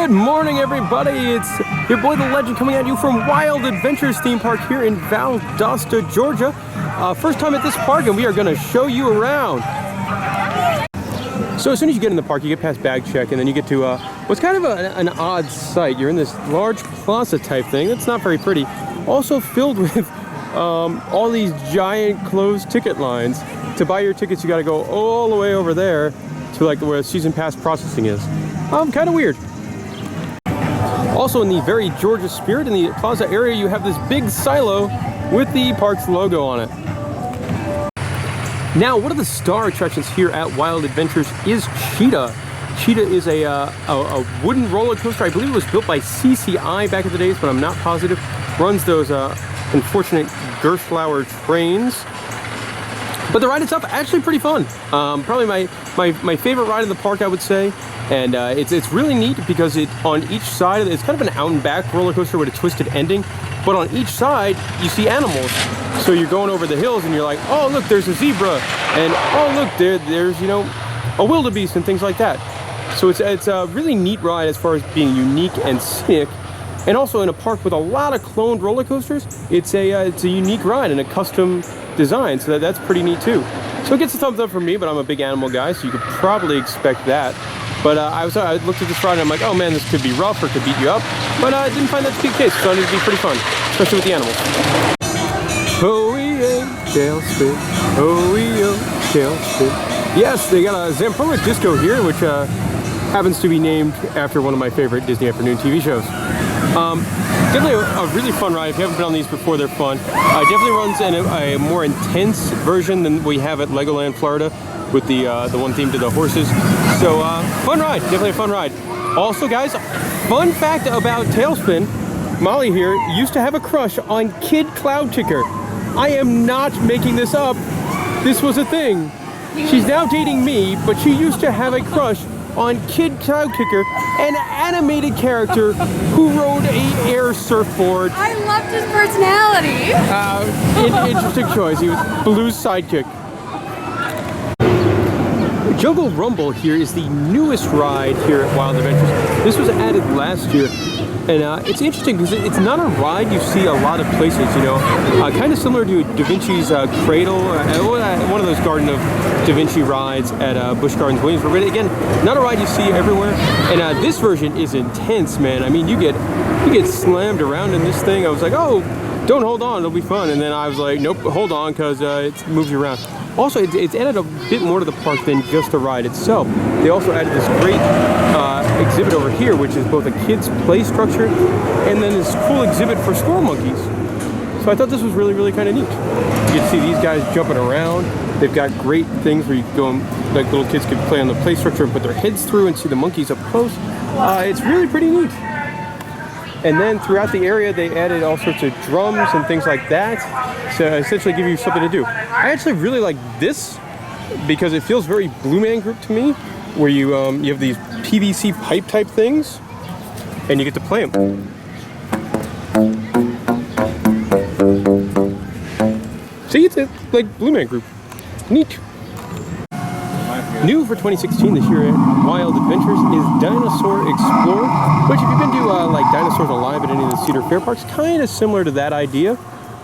Good morning, everybody. It's your boy, the legend, coming at you from Wild Adventures theme park here in Valdosta, Georgia. First time at this park, and we are going to show you around. So as soon as you get in the park, you get past bag check, and then you get to what's kind of an odd sight. You're in this large plaza type thing that's not very pretty, also filled with all these giant closed ticket lines. To buy your tickets, you got to go all the way over there to like where season pass processing is. Kind of weird. Also, in the very Georgia spirit, in the plaza area, you have this big silo with the park's logo on it. Now, one of the star attractions here at Wild Adventures is Cheetah. Cheetah is a wooden roller coaster. I believe it was built by CCI back in the days, but I'm not positive. Runs those unfortunate Gerstlauer trains. But the ride itself, actually pretty fun. Probably my favorite ride in the park, I would say. And it's really neat because on each side, it's kind of an out and back roller coaster with a twisted ending. But on each side, you see animals. So you're going over the hills and you're like, oh, look, there's a zebra. And oh, look, there's, you know, a wildebeest and things like that. So it's a really neat ride as far as being unique and scenic. And also in a park with a lot of cloned roller coasters, it's a unique ride and a custom design. So that's pretty neat too. So it gets a thumbs up from me, but I'm a big animal guy, so you could probably expect that. But I looked at this ride and I'm like, oh man, this could be rough or could beat you up. But I didn't find that to be the case, so it would be pretty fun, especially with the animals. Oh-ee-oh, tailspin. Oh-ee-oh, tailspin. Yes, they got a Zamperla Disco here, which happens to be named after one of my favorite Disney afternoon TV shows. Definitely a really fun ride. If you haven't been on these before, they're fun. It definitely runs in a more intense version than we have at Legoland, Florida, with the one theme to the horses. So fun ride, definitely a fun ride. Also, guys, fun fact about Tailspin, Molly here used to have a crush on Kid Cloud Kicker. I am not making this up. This was a thing. She's now dating me, but she used to have a crush on Kid Cloud Kicker, an animated character who rode a air surfboard. I loved his personality. Interesting choice. He was Blue's sidekick. Joo Rumble here is the newest ride here at Wild Adventures. This was added last year, and it's interesting because it's not a ride you see a lot of places, you know. Kind of similar to Da Vinci's Cradle, one of those Garden of Da Vinci rides at Busch Gardens, Williamsburg. But again, not a ride you see everywhere. And this version is intense, man. I mean, you get slammed around in this thing. I was like, oh, don't hold on, it'll be fun. And then I was like, nope, hold on, because it moves you around. Also, it's added a bit more to the park than just the ride itself. They also added this great exhibit over here, which is both a kid's play structure and then this cool exhibit for squirrel monkeys. So I thought this was really, really kind of neat. You can see these guys jumping around. They've got great things where you can go and, like, little kids can play on the play structure and put their heads through and see the monkeys up close. It's really pretty neat. And then throughout the area, they added all sorts of drums and things like that to essentially give you something to do. I actually really like this because it feels very Blue Man Group to me, where you have these PVC pipe type things, and you get to play them. See, it's like Blue Man Group. Neat. New for 2016 this year at Wild Adventures is Dinosaur Explorer, which if you've been to like Dinosaurs Alive at any of the Cedar Fair parks, kind of similar to that idea.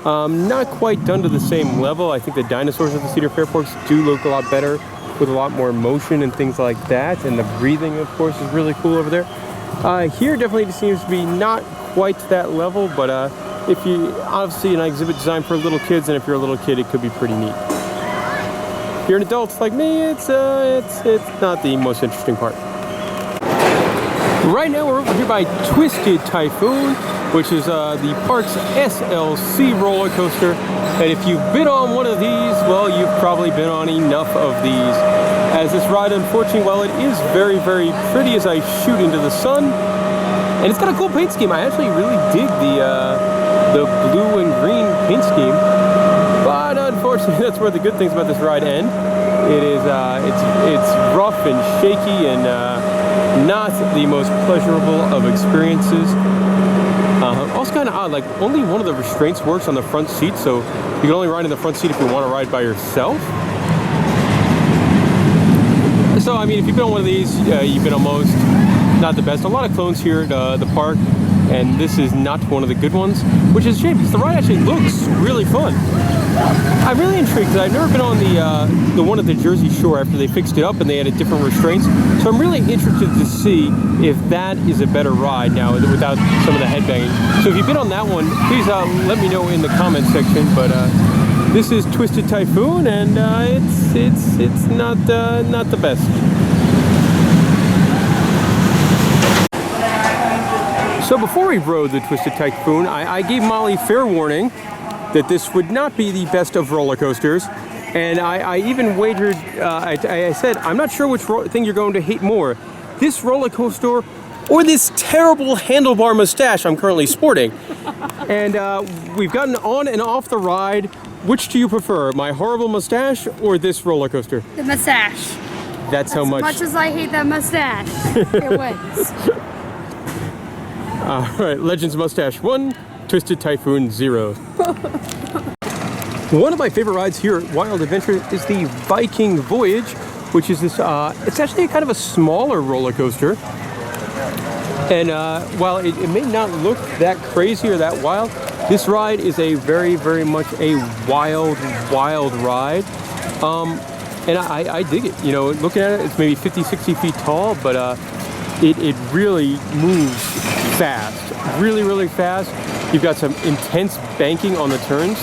Not quite done to the same level. I think the dinosaurs at the Cedar Fair parks do look a lot better with a lot more motion and things like that, and the breathing, of course, is really cool over there. Here definitely seems to be not quite to that level, but if you obviously an exhibit designed for little kids, and if you're a little kid, it could be pretty neat. If you're an adult like me, it's not the most interesting part. Right now we're over here by Twisted Typhoon, which is the park's SLC roller coaster. And if you've been on one of these, well, you've probably been on enough of these. As this ride, unfortunately, while it is very, very pretty as I shoot into the sun, and it's got a cool paint scheme. I actually really dig the blue and green paint scheme. But unfortunately, that's where the good things about this ride end. It is, it's rough and shaky and not the most pleasurable of experiences. Also kind of odd, like only one of the restraints works on the front seat, so you can only ride in the front seat if you want to ride by yourself. So I mean, if you've been on one of these, you've been on most. not the best. A lot of clones here at the park, and this is not one of the good ones, which is a shame because the ride actually looks really fun. I'm really intrigued because I've never been on the one at the Jersey Shore after they fixed it up and they added different restraints. So I'm really interested to see if that is a better ride now without some of the headbanging. So if you've been on that one, please let me know in the comment section. But this is Twisted Typhoon, and it's not the best. So before we rode the Twisted Typhoon, I gave Molly fair warning that this would not be the best of roller coasters. And I even wagered, I said, I'm not sure which thing you're going to hate more, this roller coaster or this terrible handlebar mustache I'm currently sporting. And we've gotten on and off the ride. Which do you prefer, my horrible mustache or this roller coaster? The mustache. That's how much. As much as I hate that mustache, it wins. All right, Legends Mustache 1, Twisted Typhoon 0. One of my favorite rides here at Wild Adventure is the Viking Voyage, which is this, it's actually kind of a smaller roller coaster. And while it may not look that crazy or that wild, this ride is a very, very much a wild ride. And I dig it. You know, looking at it, it's maybe 50, 60 feet tall, but it really moves fast. Really, really fast. You've got some intense banking on the turns.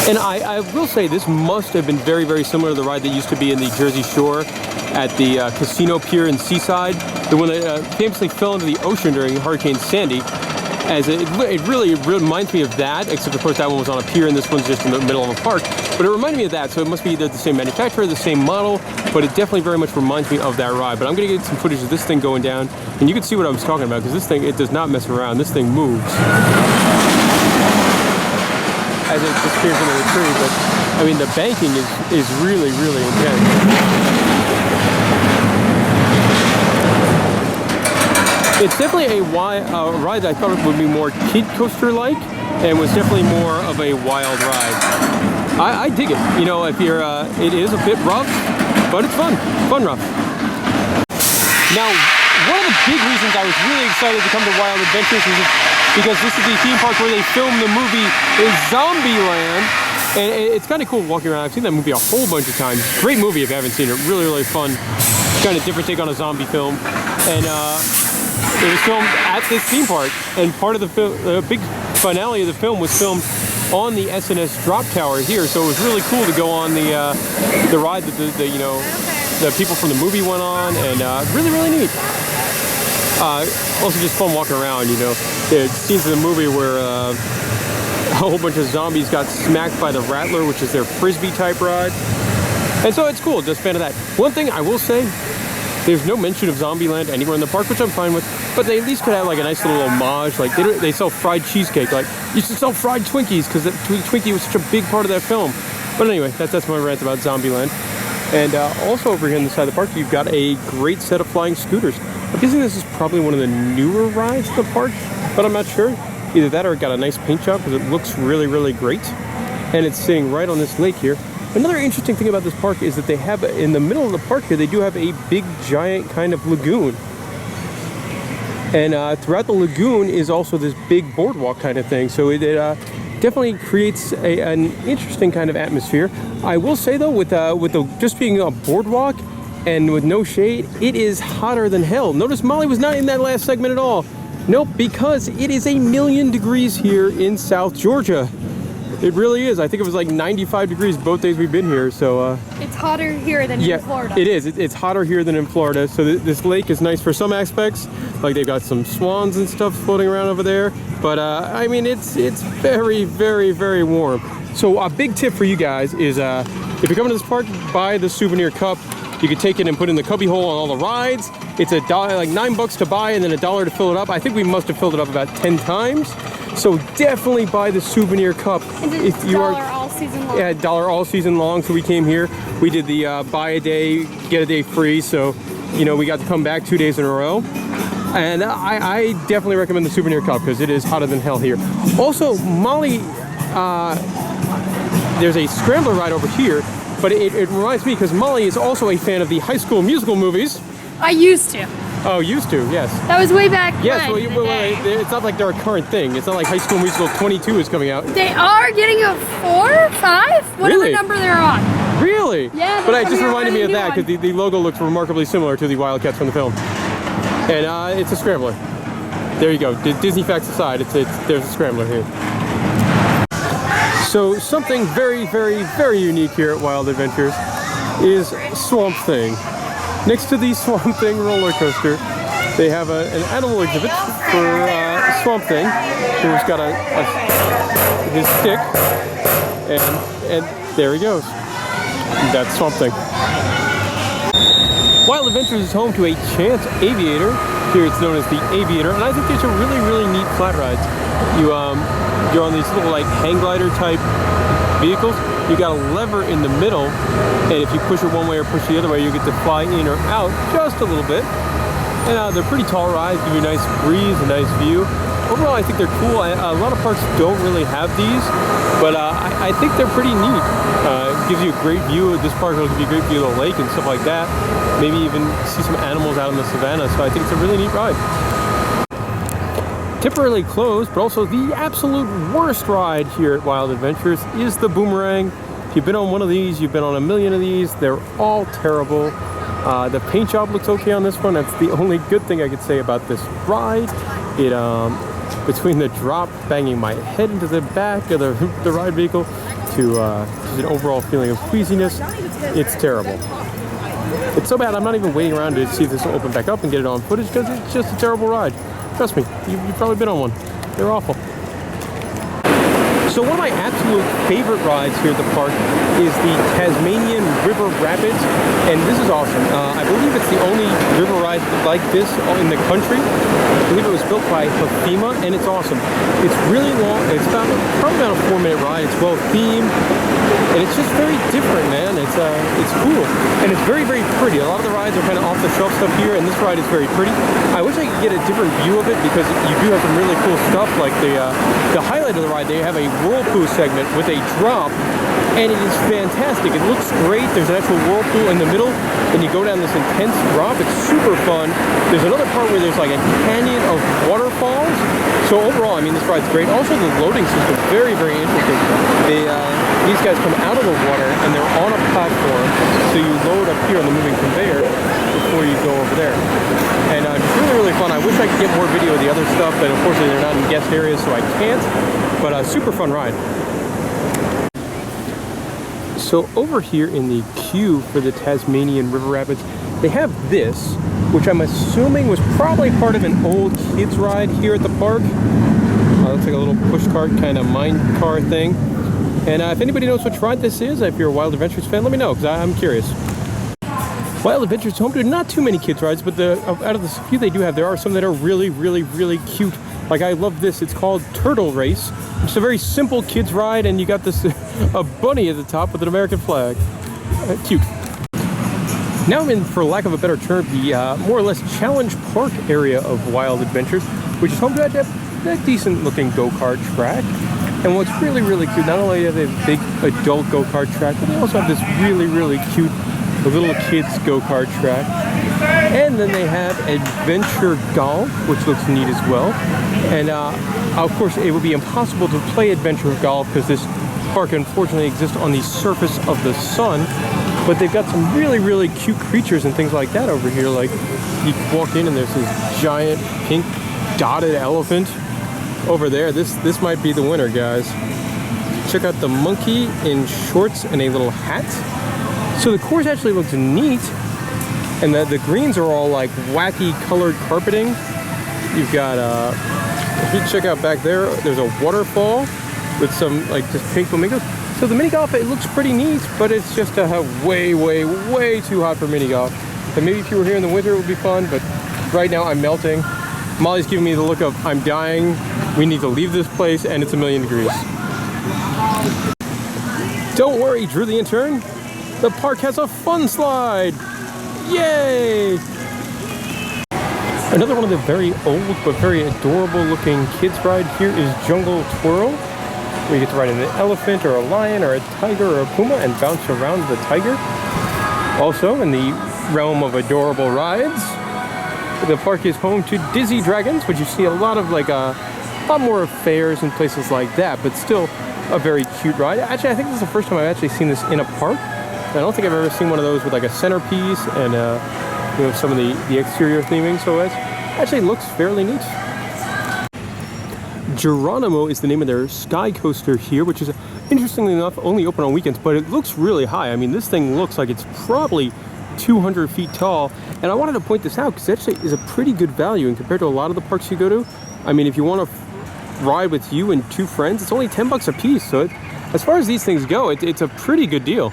And I will say this must have been very, very similar to the ride that used to be in the Jersey Shore at the Casino Pier in Seaside. The one that famously fell into the ocean during Hurricane Sandy. As it really reminds me of that, except of course that one was on a pier and this one's just in the middle of a park. But it reminded me of that, so it must be either the same manufacturer, the same model, but it definitely very much reminds me of that ride. But I'm gonna get some footage of this thing going down, and you can see what I was talking about, because this thing, it does not mess around. This thing moves as it disappears into the tree, but I mean the banking is really, really intense. It's definitely a ride that I thought it would be more kid coaster-like, and was definitely more of a wild ride. I dig it. You know, if you're, it is a bit rough, but it's fun rough. Now, one of the big reasons I was really excited to come to Wild Adventures is because this is the theme park where they filmed the movie Zombieland. And it's kind of cool walking around. I've seen that movie a whole bunch of times. Great movie if you haven't seen it. Really, really fun. Kind of different take on a zombie film. And it was filmed at this theme park. And part of the big finale of the film was filmed on the S&S drop tower here. So it was really cool to go on the ride that the people from the movie went on. And really, really neat. Also just fun walking around, you know. There's scenes in the movie where a whole bunch of zombies got smacked by the Rattler, which is their frisbee type ride. And so it's cool, just a fan of that. One thing I will say, there's no mention of Zombieland anywhere in the park, which I'm fine with, but they at least could have like a nice little homage. Like they sell fried cheesecake, like you should sell fried Twinkies, because the Twinkie was such a big part of that film. But anyway, that's my rant about Zombieland. And also over here on the side of the park, you've got a great set of flying scooters. I'm guessing this is probably one of the newer rides in the park, but I'm not sure. Either that or it got a nice paint job, because it looks really, really great. And it's sitting right on this lake here. Another interesting thing about this park is that they have, in the middle of the park here, they do have a big, giant kind of lagoon. And throughout the lagoon is also this big boardwalk kind of thing. So it definitely creates an interesting kind of atmosphere. I will say though, with just being a boardwalk and with no shade, it is hotter than hell. Notice Molly was not in that last segment at all. Nope, because it is 1,000,000 degrees here in South Georgia. It really is. I think it was like 95 degrees both days we've been here. So it's hotter here than in Florida. It is. It's hotter here than in Florida. So this lake is nice for some aspects. Like they've got some swans and stuff floating around over there. But I mean, it's very, very, very warm. So a big tip for you guys is if you're coming to this park, buy the souvenir cup. You can take it and put it in the cubby hole on all the rides. It's $1, like $9 to buy, and then $1 to fill it up. I think we must have filled it up about 10 times. So definitely buy the souvenir cup. If you are all season long. Yeah, $1 all season long. So we came here. We did the buy a day, get a day free. So, you know, we got to come back 2 days in a row. And I definitely recommend the souvenir cup because it is hotter than hell here. Also, Molly, there's a scrambler ride over here. But it reminds me, because Molly is also a fan of the High School Musical movies. I used to. Oh, used to, yes. That was way back Yes, when. well, it's not like they're a current thing. It's not like High School Musical 22 is coming out. They are getting a 4, 5, whatever Really? number they're on. Really? Yeah, but it just they're reminded me of coming out that with a because the logo looks remarkably similar to the Wildcats from the film. And it's a scrambler. There you go. Disney facts aside, there's a scrambler here. So something very, very, very unique here at Wild Adventures is Swamp Thing. Next to the Swamp Thing roller coaster, they have an animal exhibit for Swamp Thing, who's got his stick, and there he goes. That's Swamp Thing. Wild Adventures is home to a Chance Aviator. Here it's known as the Aviator, and I think these are really, really neat flat rides. You're on these little like hang glider type vehicles. You got a lever in the middle, and if you push it one way or push the other way, you get to fly in or out just a little bit. And they're pretty tall rides, give you a nice breeze, a nice view. Overall, I think they're cool. A lot of parks don't really have these, but I think they're pretty neat. It gives you a great view. This park will give you a great view of the lake and stuff like that. Maybe even see some animals out in the savannah, so I think it's a really neat ride. Temporarily closed, but also the absolute worst ride here at Wild Adventures is the Boomerang. If you've been on one of these, you've been on a million of these. They're all terrible. The paint job looks okay on this one. That's the only good thing I could say about this ride. It between the drop, banging my head into the back of the ride vehicle, to just an overall feeling of queasiness, it's terrible. It's so bad I'm not even waiting around to see if this will open back up and get it on footage because it's just a terrible ride. Trust me, you've probably been on one. They're awful. So one of my absolute favorite rides here at the park is the Tasmanian River Rapids, and this is awesome. I believe it's the only river ride like this in the country. I believe it was built by Hafima, and it's awesome. It's really long. It's probably about a 4-minute ride. It's well themed, and it's just very different, man. It's cool, and it's very, very pretty. A lot of the rides are kind of off-the-shelf stuff here, and this ride is very pretty. I wish I could get a different view of it because you do have some really cool stuff, like the highlight of the ride. They have a whirlpool segment with a drop, and it is fantastic. It looks great. There's an actual whirlpool in the middle, and you go down this intense drop. It's super fun. There's another part where there's like a canyon of waterfalls. So overall, I mean, this ride's great. Also, the loading system, very, very interesting. These guys come out of the water, and they're on a platform, so you load up here on the moving conveyor before you go over there. And it's really, really fun. I wish I could get more video of the other stuff, but unfortunately they're not in guest areas, so I can't. But a super fun ride. So over here in the queue for the Tasmanian River Rapids, they have this, which I'm assuming was probably part of an old kids ride here at the park. Looks like a little push cart kind of mine car thing. And if anybody knows which ride this is, if you're a Wild Adventures fan, let me know, because I'm curious. Wild Adventures is home to not too many kids rides, but out of the few they do have, there are some that are really, really, really cute. Like I love this. It's called Turtle Race. It's a very simple kids ride, and you got this a bunny at the top with an American flag. Cute. Now I'm in, for lack of a better term, the more or less Challenge Park area of Wild Adventures, which is home to a decent looking go-kart track. And what's really, really cute, not only do they have a big adult go-kart track, but they also have this really, really cute little kids go-kart track. And then they have Adventure Golf, which looks neat as well. And of course, it would be impossible to play Adventure Golf because this park unfortunately exists on the surface of the sun. But they've got some really, really cute creatures and things like that over here. Like you walk in and there's this giant pink dotted elephant over there. This might be the winner, guys. Check out the monkey in shorts and a little hat. So the course actually looks neat, and the greens are all like wacky colored carpeting. You've got if you check out back there, there's a waterfall with some like just pink flamingos. So the mini golf, it looks pretty neat, but it's just way, way, way too hot for mini golf. And maybe if you were here in the winter, it would be fun, but right now I'm melting. Molly's giving me the look of I'm dying. We need to leave this place, and it's 1,000,000 degrees. Don't worry, Drew the Intern. The park has a fun slide. Yay! Another one of the very old but very adorable looking kids ride here is Jungle Twirl, where you get to ride an elephant or a lion or a tiger or a puma and bounce around the tiger. Also in the realm of adorable rides, The park is home to Dizzy Dragons, which you see a lot of like a lot more fairs and places like that, but still a very cute ride. Actually, I think this is the first time I've actually seen this in a park. I don't think I've ever seen one of those with like a centerpiece and you know, some of the exterior theming. So it actually looks fairly neat. Geronimo is the name of their sky coaster here, which is interestingly enough only open on weekends, but it looks really high. I mean, this thing looks like it's probably 200 feet tall, and I wanted to point this out because it actually is a pretty good value, and compared to a lot of the parks you go to, I mean, if you want to ride with you and 2 friends, it's only 10 bucks a piece. So as far as these things go, it's a pretty good deal.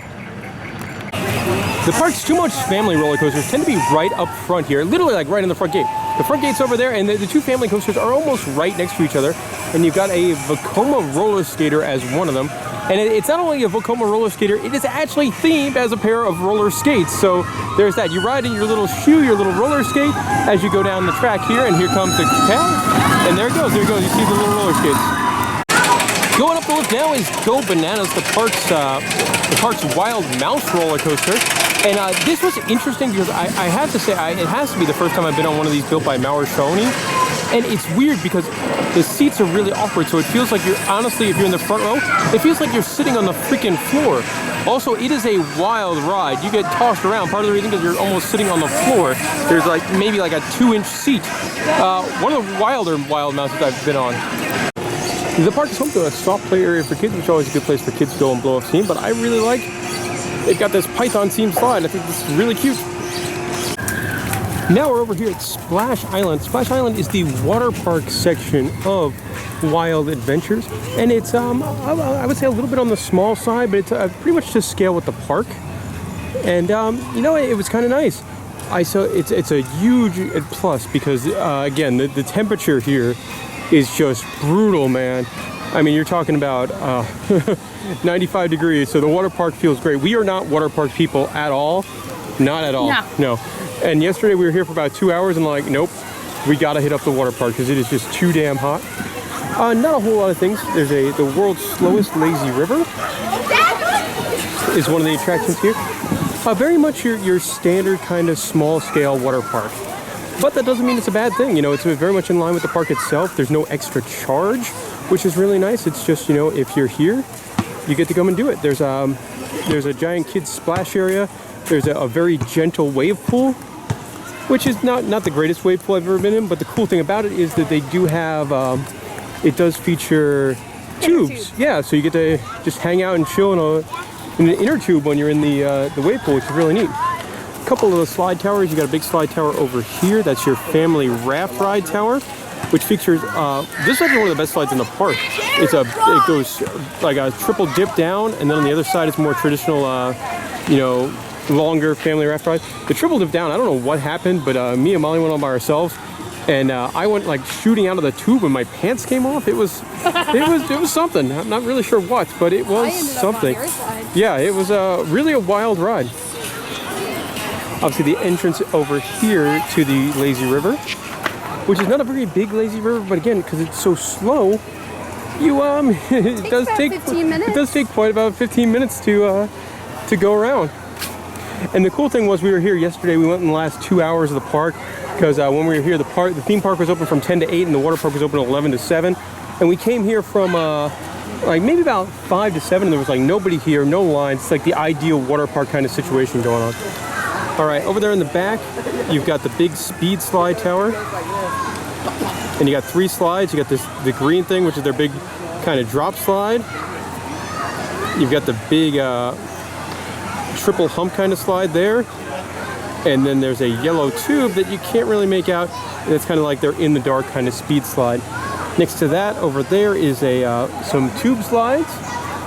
The park's Too Much family roller coasters tend to be right up front here, literally like right in the front gate. The front gate's over there, and the 2 family coasters are almost right next to each other. And you've got a Vekoma roller skater as one of them. And it's not only a Vekoma roller skater, it is actually themed as a pair of roller skates. So there's that. You ride in your little shoe, your little roller skate, as you go down the track here, and here comes the cat. And there it goes, you see the little roller skates. Going up the lift now is Go Bananas, the park's Wild Mouse roller coaster. And this was interesting because I have to say, it has to be the first time I've been on one of these built by Maurer Shoney. And it's weird because the seats are really awkward, so it feels like you're, honestly, if you're in the front row, it feels like you're sitting on the freaking floor. Also, it is a wild ride. You get tossed around. Part of the reason is you're almost sitting on the floor. There's like maybe like a 2-inch seat. One of the wilder Wild Mouses I've been on. The park is home to a soft play area for kids, which is always a good place for kids to go and blow off steam, but I really like they've got this Python themed slide. I think this is really cute. Now we're over here at Splash Island. Splash Island is the water park section of Wild Adventures, and it's I would say a little bit on the small side, but it's pretty much to scale with the park. And you know, it was kind of nice. It's a huge plus because again, the temperature here is just brutal, man. I mean, you're talking about 95 degrees, so the water park feels great. We are not water park people at all. Not at all. No. And yesterday we were here for about 2 hours and like, nope, we gotta hit up the water park because it is just too damn hot. Not a whole lot of things. There's the world's slowest lazy river is one of the attractions here. Very much your standard kind of small scale water park. But that doesn't mean it's a bad thing. You know, it's very much in line with the park itself. There's no extra charge, which is really nice. It's just, you know, if you're here, you get to come and do it. There's a giant kids splash area. There's a very gentle wave pool, which is not the greatest wave pool I've ever been in, but the cool thing about it is that they do have, it does feature tubes. Yeah, so you get to just hang out and chill in an inner tube when you're in the wave pool, which is really neat. A couple of the slide towers. You got a big slide tower over here. That's your family raft ride tower, which features, this is actually one of the best slides in the park. It goes like a triple dip down, and then on the other side it's more traditional, you know, longer family raft ride. The triple dip down, I don't know what happened, but me and Molly went on by ourselves, and I went like shooting out of the tube and my pants came off. It was something. I'm not really sure what, but it was something. Yeah, it was really a wild ride. Obviously the entrance over here to the lazy river, which is not a very big lazy river, but again, because it's so slow, you it does take 15 minutes. It does take quite about 15 minutes to go around. And the cool thing was, we were here yesterday. We went in the last 2 hours of the park because when we were here, the theme park was open from 10 to 8, and the water park was open 11 to 7. And we came here from like maybe about 5 to 7, and there was like nobody here, no lines. It's like the ideal water park kind of situation going on. All right, over there in the back, you've got the big speed slide tower. And you got 3 slides. You got the green thing, which is their big kind of drop slide. You've got the big triple hump kind of slide there. And then there's a yellow tube that you can't really make out. And it's kind of like they're in the dark kind of speed slide. Next to that, over there is some tube slides.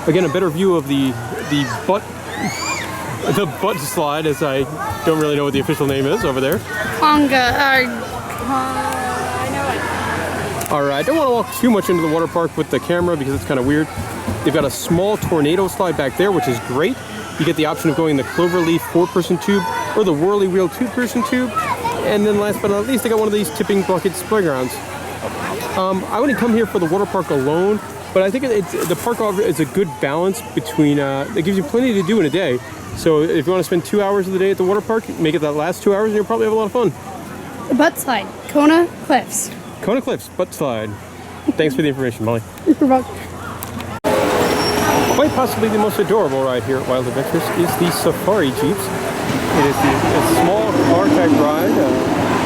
Again, a better view of the butt slide, as I don't really know what the official name is over there. I know it. All right, I don't want to walk too much into the water park with the camera because it's kind of weird. They've got a small tornado slide back there, which is great. You get the option of going the Cloverleaf 4-person tube or the Whirly Wheel 2-person tube. And then last but not least, they got one of these tipping buckets playgrounds. I wouldn't come here for the water park alone, but I think the park is a good balance between, it gives you plenty to do in a day. So if you want to spend 2 hours of the day at the water park, make it that last 2 hours and you'll probably have a lot of fun. The butt slide, Kona Cliffs. Kona Cliffs, butt slide. Thanks for the information, Molly. You're welcome. Quite possibly the most adorable ride here at Wild Adventures is the Safari Jeeps. It is a small car type ride,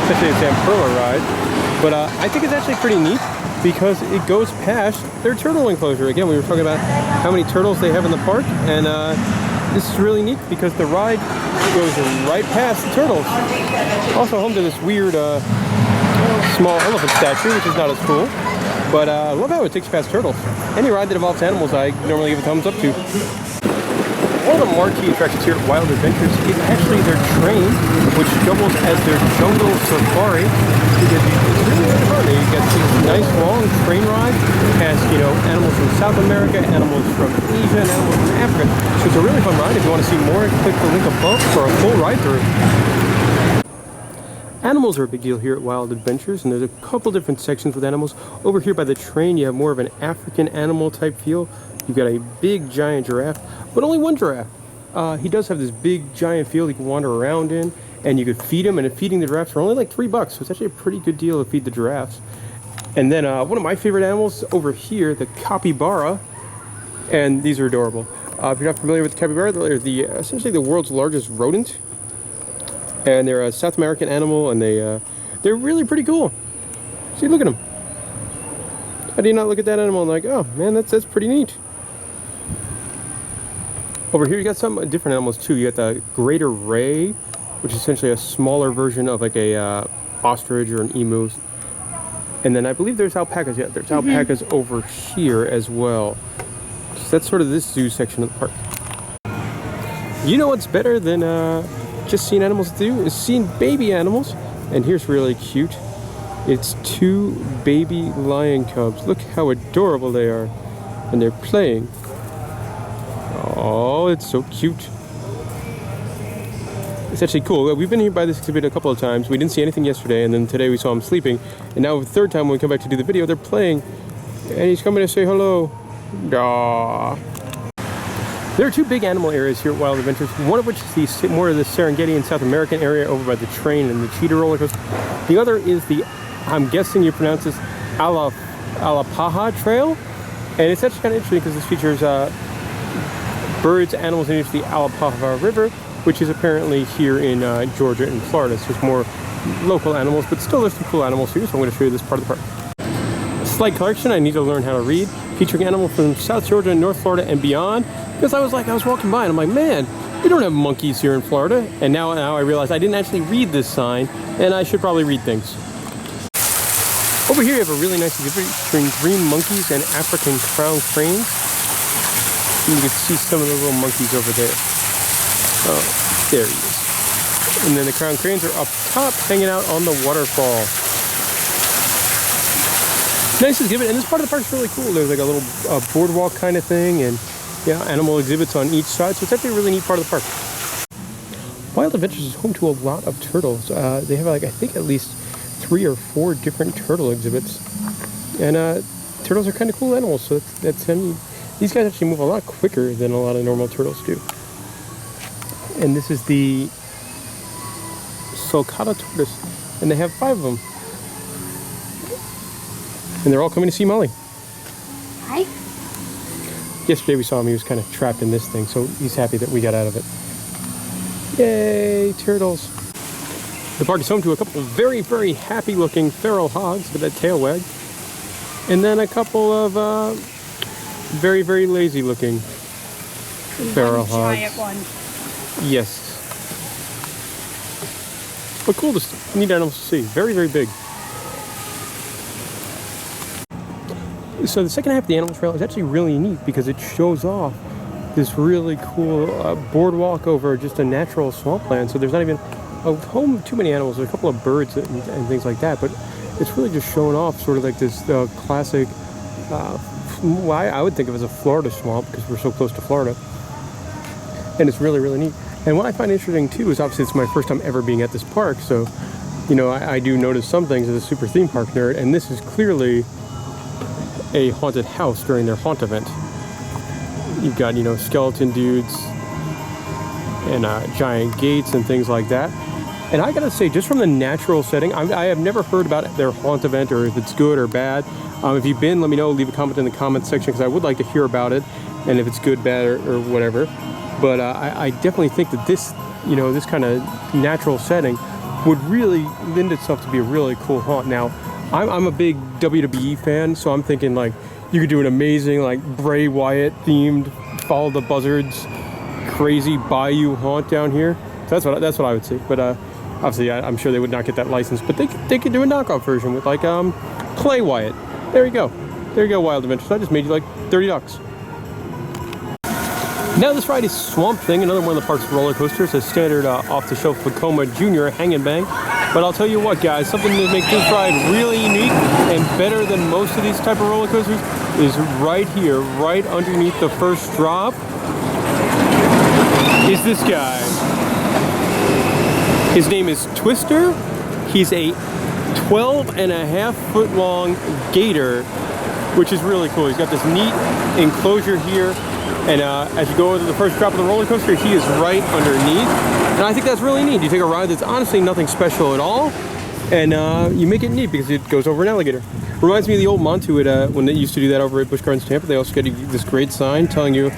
essentially a Zamperla ride, but I think it's actually pretty neat because it goes past their turtle enclosure. Again, we were talking about how many turtles they have in the park, and this is really neat because the ride goes right past the turtles. Also home to this weird small elephant statue, which is not as cool. But I love how it takes past turtles. Any ride that involves animals, I normally give a thumbs up to. One of the marquee attractions here at Wild Adventures is actually their train, which doubles as their jungle safari. Because it's really fun. You get these nice long train rides past, animals from South America, animals from Asia, and animals from Africa. So it's a really fun ride. If you want to see more, click the link above for a full ride through. Animals are a big deal here at Wild Adventures, and there's a couple different sections with animals. Over here by the train, you have more of an African animal type feel. You've got a big giant giraffe, but only one giraffe. He does have this big giant field he can wander around in, and you could feed him, and feeding the giraffes for only like $3, so it's actually a pretty good deal to feed the giraffes. And then one of my favorite animals over here, the capybara, and these are adorable. If you're not familiar with the capybara, they're essentially the world's largest rodent. And they're a South American animal, and they're really pretty cool. See, look at them. How do you not look at that animal and like, oh man, that's pretty neat. Over here, you got some different animals too. You got the greater ray, which is essentially a smaller version of like a ostrich or an emu. And then I believe there's alpacas. Yeah, there's alpacas over here as well. So that's sort of this zoo section of the park. You know what's better than just seeing animals do is seeing baby animals, and here's really cute. It's 2 baby lion cubs. Look how adorable they are, and they're playing. Oh, it's so cute. It's actually cool. We've been here by this exhibit a couple of times. We didn't see anything yesterday, and then today we saw them sleeping, and now the third time when we come back to do the video, they're playing, and he's coming to say hello. Aww. There are 2 big animal areas here at Wild Adventures, one of which is more of the Serengeti and South American area over by the train and the Cheetah roller coaster. The other is the, I'm guessing you pronounce this, Alapaha Trail. And it's actually kind of interesting because this features birds, animals, and the Alapaha River, which is apparently here in Georgia and Florida. So it's more local animals, but still there's some cool animals here, so I'm going to show you this part of the park. Slight correction, I need to learn how to read. Featuring animals from South Georgia, North Florida, and beyond. Because I was walking by and I'm like, man, we don't have monkeys here in Florida. And now I realize I didn't actually read this sign, and I should probably read things. Over here you have a really nice exhibit featuring green monkeys and African crown cranes. And you can see some of the little monkeys over there. Oh, there he is. And then the crown cranes are up top hanging out on the waterfall. Nice exhibit, and this part of the park's really cool. There's like a little boardwalk kind of thing, and animal exhibits on each side, so it's actually a really neat part of the park. Wild Adventures is home to a lot of turtles. They have like, I think at least 3 or 4 different turtle exhibits. And turtles are kind of cool animals, so that's these guys actually move a lot quicker than a lot of normal turtles do. And this is the sulcata tortoise, and they have 5 of them. And they're all coming to see Molly. Hi. Yesterday we saw him, he was kind of trapped in this thing, so he's happy that we got out of it. Yay, turtles. The park is home to a couple of very, very happy looking feral hogs with that tail wag. And then a couple of very, very lazy looking feral hogs. Giant one. Yes. But cool to neat animals to see. Very, very big. So the second half of the animal trail is actually really neat because it shows off this really cool boardwalk over just a natural swampland. So there's not even a home of too many animals. There's a couple of birds and things like that, but it's really just showing off sort of like this classic, I would think of as a Florida swamp because we're so close to Florida. And it's really, really neat. And what I find interesting too is obviously it's my first time ever being at this park. So, I do notice some things as a super theme park nerd, and this is clearly a haunted house during their haunt event. You've got, skeleton dudes and giant gates and things like that. And I gotta say, just from the natural setting, I have never heard about their haunt event or if it's good or bad. If you've been, let me know, leave a comment in the comments section because I would like to hear about it and if it's good, bad, or whatever. But I definitely think that this, you know, this kind of natural setting would really lend itself to be a really cool haunt. Now, I'm a big WWE fan, so I'm thinking like you could do an amazing like Bray Wyatt themed Follow the Buzzards crazy bayou haunt down here. So that's what I would see. But obviously I'm sure they would not get that license, but they could do a knockoff version with like Clay Wyatt. There you go. There you go, Wild Adventures. I just made you like 30 bucks. Now this ride is Swamp Thing, another one of the park's roller coasters, a standard off-the-shelf Vekoma Jr. hang and bang. But I'll tell you what, guys, something that makes this ride really unique and better than most of these type of roller coasters is right here, right underneath the first drop, is this guy. His name is Twister. He's a 12.5 foot long gator, which is really cool. He's got this neat enclosure here. And as you go over the first drop of the roller coaster, he is right underneath. And I think that's really neat. You take a ride that's honestly nothing special at all, and you make it neat because it goes over an alligator. Reminds me of the old Montu when they used to do that over at Busch Gardens Tampa. They also got this great sign telling you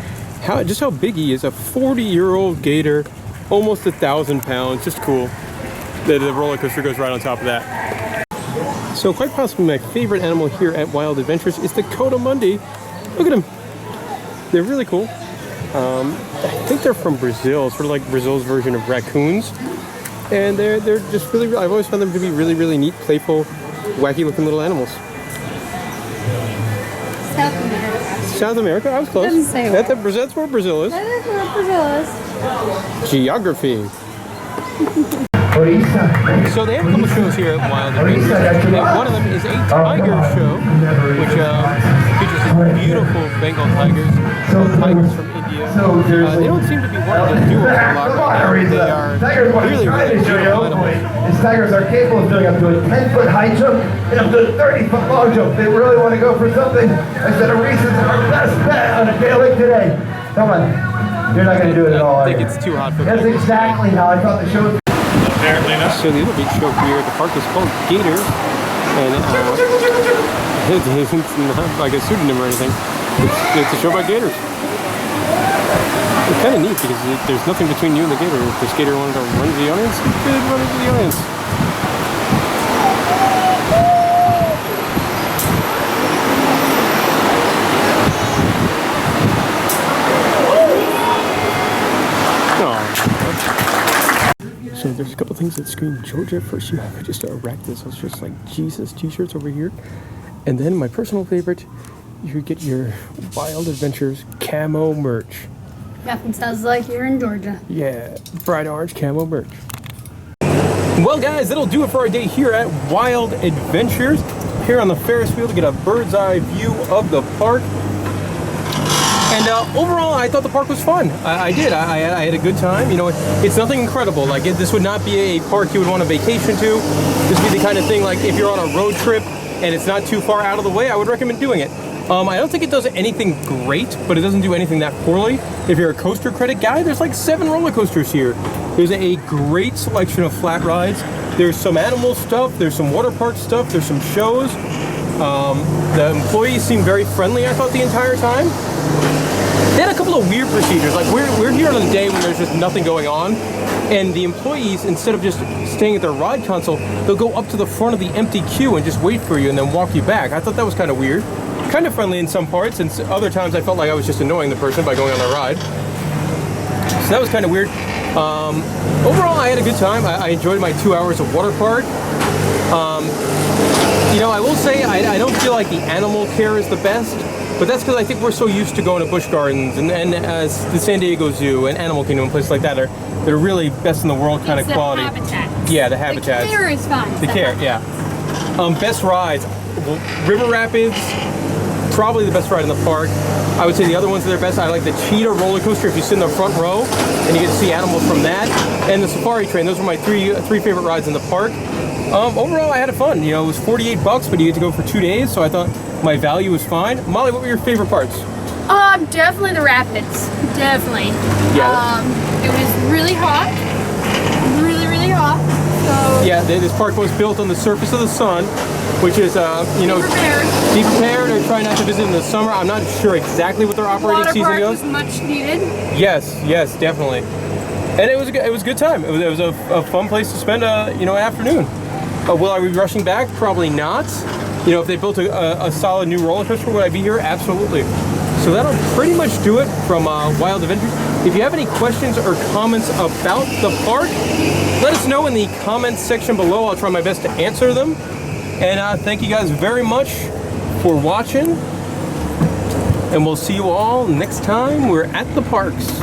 just how big he is. A 40-year-old gator, almost 1,000 pounds. Just cool that the roller coaster goes right on top of that. So quite possibly my favorite animal here at Wild Adventures is the Coatimundi. Look at him. They're really cool. I think they're from Brazil, sort of like Brazil's version of raccoons. And they're just really, I've always found them to be really, really neat, playful, wacky looking little animals. South America. South America? I was close. Doesn't say where. That's where Brazil is. That is where Brazil is. Geography. So they have a couple shows here at Wild Adventures, and one of them is a tiger show, which features some beautiful Bengal tigers, tigers from India. They don't seem to be wanting to do a whole lot right now. They are really, really beautiful animals. These tigers are capable of doing up to a 10-foot high jump and up to a 30-foot long jump. They really want to go for something. I said a Reese's our best bet on a day like today. Come on. You're not going to do it at all. I think it's too hot for them. That's exactly how I thought the show was. Apparently not. So the other big show here at the park is called Gator, and it's not like a pseudonym or anything. It's a show about gators. It's kind of neat because there's nothing between you and the gator. If this gator wanted to run to the audience, it could run into the audience. So there's a couple things that scream Georgia. First you have just arachnids, just like Jesus t-shirts over here. And then my personal favorite, you get your Wild Adventures camo merch. Nothing sounds like you're in Georgia. Yeah, bright orange camo merch. Well guys, that'll do it for our day here at Wild Adventures. Here on the Ferris wheel to get a bird's eye view of the park. And overall, I thought the park was fun. I did. I had a good time. You know, it's nothing incredible. Like, this would not be a park you would want to vacation to. This would be the kind of thing, like, if you're on a road trip and it's not too far out of the way, I would recommend doing it. I don't think it does anything great, but it doesn't do anything that poorly. If you're a coaster credit guy, there's like 7 roller coasters here. There's a great selection of flat rides. There's some animal stuff. There's some water park stuff. There's some shows. The employees seemed very friendly, I thought, the entire time. They had a couple of weird procedures. Like, we're here on a day when there's just nothing going on, and the employees, instead of just staying at their ride console, they'll go up to the front of the empty queue and just wait for you and then walk you back. I thought that was kind of weird. Kind of friendly in some parts, and other times I felt like I was just annoying the person by going on their ride. So that was kind of weird. Overall, I had a good time. I enjoyed my 2 hours of water park. You know, I will say I don't feel like the animal care is the best, but that's because I think we're so used to going to Busch Gardens and the San Diego Zoo and Animal Kingdom and places like that. They're really best in the world kind of quality. The habitat. Yeah, the habitat. The care is fine. The care, yeah. Best rides, River Rapids, probably the best ride in the park. I would say the other ones that are best, I like the Cheetah roller coaster if you sit in the front row and you get to see animals from that, and the Safari Train. Those were my three favorite rides in the park. Overall, I had fun. You know, it was 48 bucks, but you get to go for 2 days, so I thought my value was fine. Molly, what were your favorite parts? Definitely the rapids. Definitely. Yeah. It was really hot. Really, really hot. Yeah, this park was built on the surface of the sun, which is, you know, be prepared or try not to visit in the summer. I'm not sure exactly what their operating season Waterpark is. was much needed. Yes, definitely. And it was a good time. It was a fun place to spend you know, an afternoon. Will I be rushing back? Probably not. You know, if they built a solid new roller coaster, would I be here? Absolutely. So that'll pretty much do it from Wild Adventures. If you have any questions or comments about the park, let us know in the comments section below. I'll try my best to answer them. And thank you guys very much for watching. And we'll see you all next time we're at the parks.